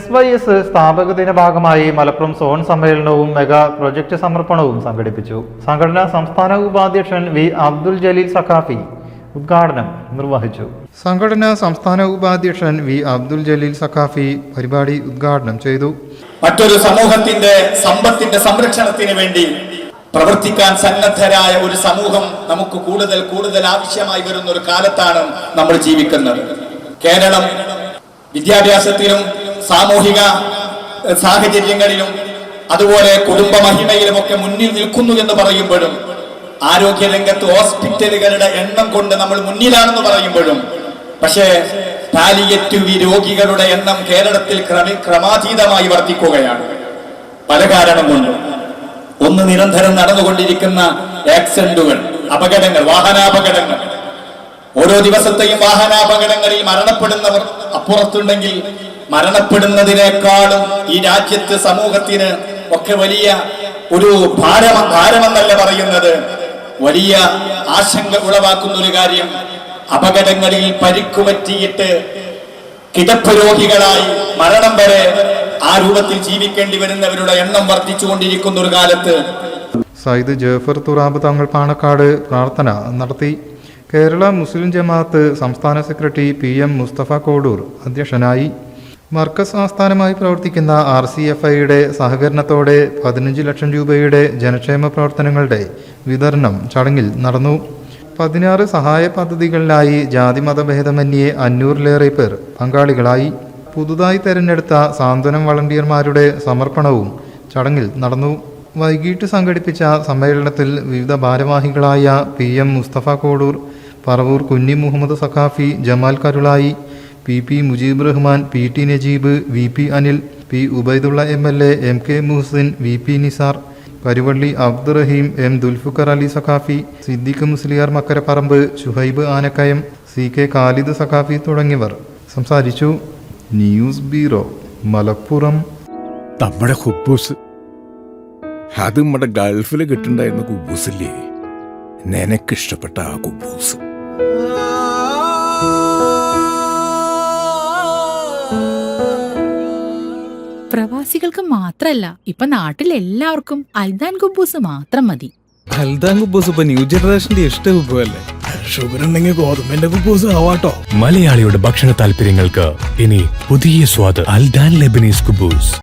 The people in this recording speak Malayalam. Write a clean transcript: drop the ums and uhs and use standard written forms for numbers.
SYS സ്ഥാപക ദിന ഭാഗമായി മലപ്പുറം സോൺ സമ്മേളനവും മെഗാ പ്രൊജക്ട് സമർപ്പണവും സംഘടിപ്പിച്ചു. സംഘടനാ സംസ്ഥാന ഉപാധ്യക്ഷൻ വി അബ്ദുൽ ജലീൽ സഖാഫി ഉദ്ഘാടനം നിർവഹിച്ചു. സംഘടനാ സംസ്ഥാന ഉപാധ്യക്ഷൻ വി അബ്ദുൽ ജലീൽ സഖാഫി പരിപാടി ഉദ്ഘാടനം ചെയ്തു. മറ്റൊരു സമൂഹത്തിന്റെ സമ്പത്തിന്റെ സംരക്ഷണത്തിന് വേണ്ടി പ്രവർത്തിക്കാൻ സന്നദ്ധരായ ഒരു സമൂഹം നമുക്ക് കൂടുതൽ ആവശ്യമായി വരുന്ന ഒരു കാലത്താണ് നമ്മൾ ജീവിക്കുന്നത്. കേരളം വിദ്യാഭ്യാസത്തിലും സാമൂഹിക സാഹചര്യങ്ങളിലും അതുപോലെ കുടുംബ മഹിമയിലുമൊക്കെ മുന്നിൽ നിൽക്കുന്നു എന്ന് പറയുമ്പോഴും, ആരോഗ്യരംഗത്ത് ഹോസ്പിറ്റലുകളുടെ എണ്ണം കൊണ്ട് നമ്മൾ മുന്നിലാണെന്ന് പറയുമ്പോഴും, പക്ഷേ പാലിയേറ്റീവ് രോഗികളുടെ എണ്ണം കേരളത്തിൽ ക്രമാതീതമായി വർദ്ധിക്കുകയാണ്. പല കാരണം കൊണ്ടും. ഒന്ന്, നിരന്തരം നടന്നുകൊണ്ടിരിക്കുന്ന ആക്സിഡന്റുകൾ, അപകടങ്ങൾ, വാഹനാപകടങ്ങൾ. ഓരോ ദിവസത്തെയും വാഹനാപകടങ്ങളിൽ മരണപ്പെടുന്നവർ അപ്പുറത്തുണ്ടെങ്കിൽ മരണപ്പെടുന്നതിനേക്കാളും ഈ രാജ്യത്ത് സമൂഹത്തിന് ഒക്കെ വലിയ ഒരു ഭാരമെന്നല്ല പറയുന്നത്, വലിയ ആശങ്ക ഉളവാക്കുന്ന ഒരു കാര്യം, അപകടങ്ങളിൽ പരിക്കുപറ്റിയിട്ട് കിടപ്പ് രോഗികളായി മരണം വരെ ആ രൂപത്തിൽ ജീവിക്കേണ്ടി വരുന്നവരുടെ എണ്ണം വർദ്ധിച്ചുകൊണ്ടിരിക്കുന്ന ഒരു കാലത്ത് സയ്യിദ് ജഫർ തുറാബ് തങ്ങൾ പാണക്കാട് പ്രാർത്ഥന നടത്തി. കേരള മുസ്ലിം ജമാഅത്ത് സംസ്ഥാന സെക്രട്ടറി PM മുസ്തഫ കോഡൂർ അധ്യക്ഷനായി. മർക്കസ് ആസ്ഥാനമായി പ്രവർത്തിക്കുന്ന RCFIയുടെ സഹകരണത്തോടെ 15 ലക്ഷം രൂപയുടെ ജനക്ഷേമ പ്രവർത്തനങ്ങളുടെ വിതരണം ചടങ്ങിൽ നടന്നു. 16 സഹായ പദ്ധതികളിലായി ജാതിമതഭേദമന്യേ 500-ലേറെ പേർ പങ്കാളികളായി. പുതുതായി തെരഞ്ഞെടുത്ത സാന്ത്വനം വളണ്ടിയർമാരുടെ സമർപ്പണവും ചടങ്ങിൽ നടന്നു. വൈകിട്ട് സംഘടിപ്പിച്ച സമ്മേളനത്തിൽ വിവിധ ഭാരവാഹികളായ PM Mustafa Kodur, Paravur Kunhi Muhammad Saqafi, Jamal Karulai, PP Mujeeb Rahman, PT Najeeb, VP Anil, P Ubaidulla MLA, MK Muhsin, VP Nisar, Karuvalli Abdurahim, M Dulfukkar Ali Saqafi, Siddique Musliyar Makkaraparamba, Shuhaib Anakkayam, CK Khalid Saqafi തുടങ്ങിയവർ സംസാരിച്ചു. News bureau, Malappuram. നമ്മുടെ കുബൂസ്, അത് നമ്മുടെ ഗൾഫിൽ കിട്ടുണ്ടായിരുന്ന കുബൂസില്ലേ, നിനക്കിഷ്ടപ്പെട്ട ആ കുബൂസ്. പ്രവാസികൾക്ക് മാത്രല്ല, ഇപ്പൊ നാട്ടിൽ എല്ലാവർക്കും അൽദാൻ കുബൂസ് മാത്രം മതി. അൽദാൻ കുബൂസ് ഇപ്പൊ ന്യൂ ജനറേഷന്റെ ഇഷ്ട കുബുവല്ലേ. ഷുഗർ ഉണ്ടെങ്കിൽ ഗോതമ്പിന്റെ കുബൂസ് ആവാട്ടോ. മലയാളിയുടെ ഭക്ഷണ താല്പര്യങ്ങൾക്ക് ഇനി പുതിയ സ്വാദ്. അൽദാൻ ലെബനീസ് കുബൂസ്.